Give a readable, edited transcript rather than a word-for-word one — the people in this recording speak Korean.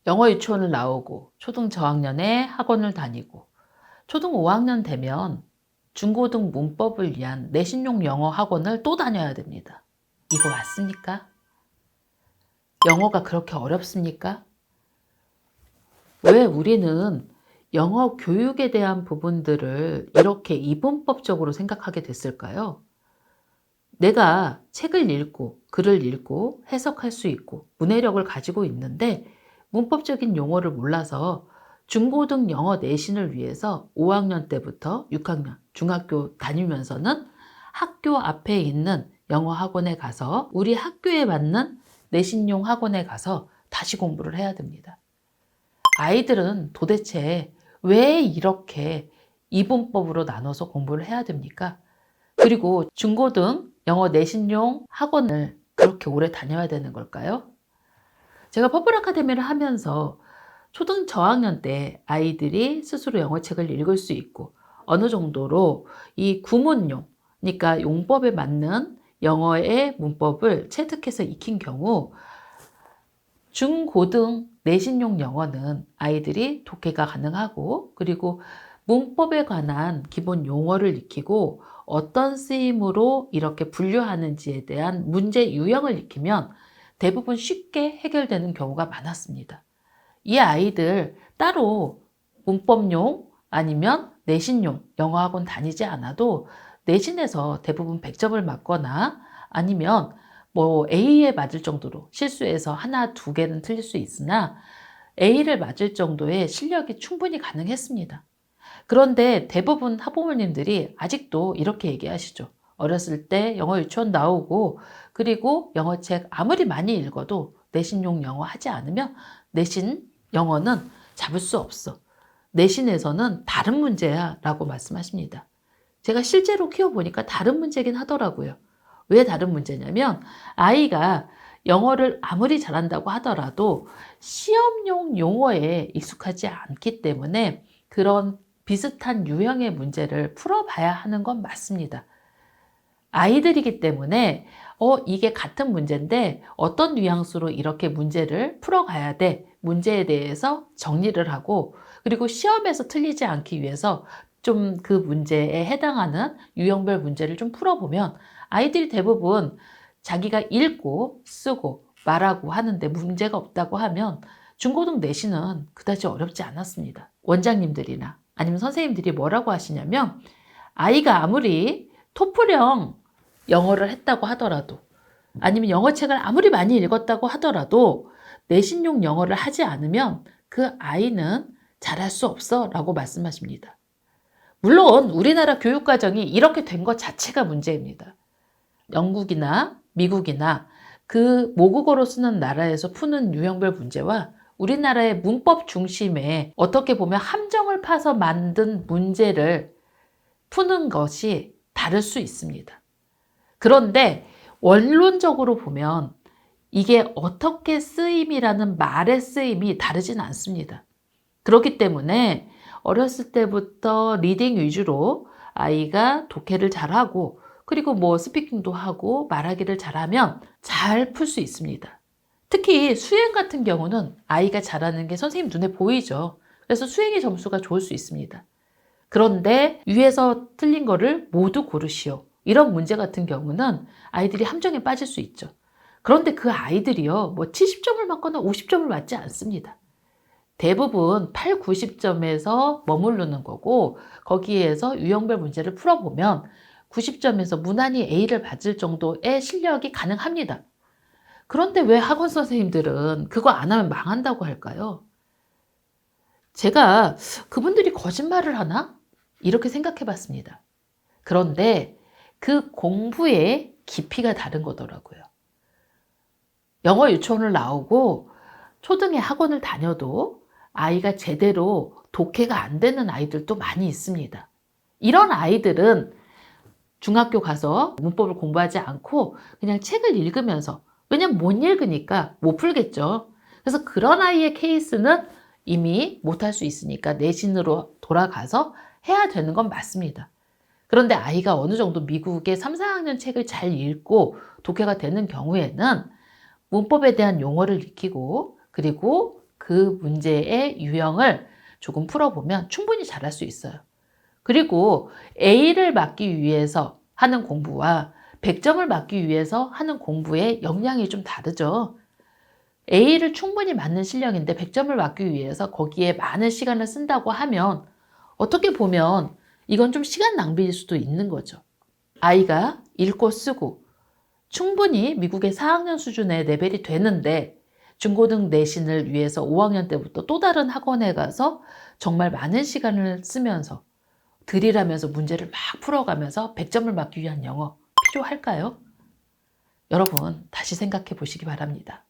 영어 유치원을 나오고 초등 저학년에 학원을 다니고 초등 5학년 되면 중고등 문법을 위한 내신용 영어 학원을 또 다녀야 됩니다. 이거 맞습니까? 영어가 그렇게 어렵습니까? 왜 우리는 영어 교육에 대한 부분들을 이렇게 이분법적으로 생각하게 됐을까요? 내가 책을 읽고 글을 읽고 해석할 수 있고 문해력을 가지고 있는데 문법적인 용어를 몰라서 중고등 영어 내신을 위해서 5학년 때부터 6학년 중학교 다니면서는 학교 앞에 있는 영어 학원에 가서 우리 학교에 맞는 내신용 학원에 가서 다시 공부를 해야 됩니다. 아이들은 도대체 왜 이렇게 이분법으로 나눠서 공부를 해야 됩니까? 그리고 중고등 영어 내신용 학원을 그렇게 오래 다녀야 되는 걸까요? 제가 퍼플 아카데미를 하면서 초등 저학년 때 아이들이 스스로 영어책을 읽을 수 있고 어느 정도로 이 구문용, 그러니까 용법에 맞는 영어의 문법을 체득해서 익힌 경우 중고등 내신용 영어는 아이들이 독해가 가능하고 그리고 문법에 관한 기본 용어를 익히고 어떤 쓰임으로 이렇게 분류하는지에 대한 문제 유형을 익히면 대부분 쉽게 해결되는 경우가 많았습니다. 이 아이들 따로 문법용 아니면 내신용 영어학원 다니지 않아도 내신에서 대부분 100점을 맞거나 아니면 뭐 A에 맞을 정도로 실수해서 하나, 두 개는 틀릴 수 있으나 A를 맞을 정도의 실력이 충분히 가능했습니다. 그런데 대부분 학부모님들이 아직도 이렇게 얘기하시죠. 어렸을 때 영어 유치원 나오고 그리고 영어책 아무리 많이 읽어도 내신용 영어 하지 않으면 내신 영어는 잡을 수 없어. 내신에서는 다른 문제야 라고 말씀하십니다. 제가 실제로 키워보니까 다른 문제긴 하더라고요. 왜 다른 문제냐면 아이가 영어를 아무리 잘한다고 하더라도 시험용 용어에 익숙하지 않기 때문에 그런 비슷한 유형의 문제를 풀어봐야 하는 건 맞습니다. 아이들이기 때문에 이게 같은 문제인데 어떤 뉘앙스로 이렇게 문제를 풀어가야 돼. 문제에 대해서 정리를 하고 그리고 시험에서 틀리지 않기 위해서 좀 그 문제에 해당하는 유형별 문제를 좀 풀어보면 아이들이 대부분 자기가 읽고 쓰고 말하고 하는데 문제가 없다고 하면 중고등 내신은 그다지 어렵지 않았습니다. 원장님들이나 아니면 선생님들이 뭐라고 하시냐면 아이가 아무리 토플형 영어를 했다고 하더라도 아니면 영어책을 아무리 많이 읽었다고 하더라도 내신용 영어를 하지 않으면 그 아이는 잘할 수 없어 라고 말씀하십니다. 물론 우리나라 교육과정이 이렇게 된 것 자체가 문제입니다. 영국이나 미국이나 그 모국어로 쓰는 나라에서 푸는 유형별 문제와 우리나라의 문법 중심의 어떻게 보면 함정을 파서 만든 문제를 푸는 것이 다를 수 있습니다. 그런데 원론적으로 보면 이게 어떻게 쓰임이라는 말의 쓰임이 다르진 않습니다. 그렇기 때문에 어렸을 때부터 리딩 위주로 아이가 독해를 잘하고 그리고 뭐 스피킹도 하고 말하기를 잘하면 잘 풀 수 있습니다. 특히 수행 같은 경우는 아이가 잘하는 게 선생님 눈에 보이죠. 그래서 수행의 점수가 좋을 수 있습니다. 그런데 위에서 틀린 거를 모두 고르시오. 이런 문제 같은 경우는 아이들이 함정에 빠질 수 있죠. 그런데 그 아이들이요, 뭐 70점을 맞거나 50점을 맞지 않습니다. 대부분 8, 90점에서 머무르는 거고 거기에서 유형별 문제를 풀어보면 90점에서 무난히 A를 받을 정도의 실력이 가능합니다. 그런데 왜 학원 선생님들은 그거 안 하면 망한다고 할까요? 제가 그분들이 거짓말을 하나? 이렇게 생각해 봤습니다. 그런데 그 공부의 깊이가 다른 거더라고요. 영어 유치원을 나오고 초등의 학원을 다녀도 아이가 제대로 독해가 안 되는 아이들도 많이 있습니다. 이런 아이들은 중학교 가서 문법을 공부하지 않고 그냥 책을 읽으면서 왜냐면 못 읽으니까 못 풀겠죠. 그래서 그런 아이의 케이스는 이미 못할 수 있으니까 내신으로 돌아가서 해야 되는 건 맞습니다. 그런데 아이가 어느 정도 미국의 3, 4학년 책을 잘 읽고 독해가 되는 경우에는 문법에 대한 용어를 익히고 그리고 그 문제의 유형을 조금 풀어보면 충분히 잘할 수 있어요. 그리고 A를 맞기 위해서 하는 공부와 100점을 맞기 위해서 하는 공부의 역량이 좀 다르죠. A를 충분히 맞는 실력인데 100점을 맞기 위해서 거기에 많은 시간을 쓴다고 하면 어떻게 보면 이건 좀 시간 낭비일 수도 있는 거죠. 아이가 읽고 쓰고 충분히 미국의 4학년 수준의 레벨이 되는데 중고등 내신을 위해서 5학년 때부터 또 다른 학원에 가서 정말 많은 시간을 쓰면서 들이라면서 문제를 막 풀어가면서 100점을 맞기 위한 영어 필요할까요? 여러분 다시 생각해 보시기 바랍니다.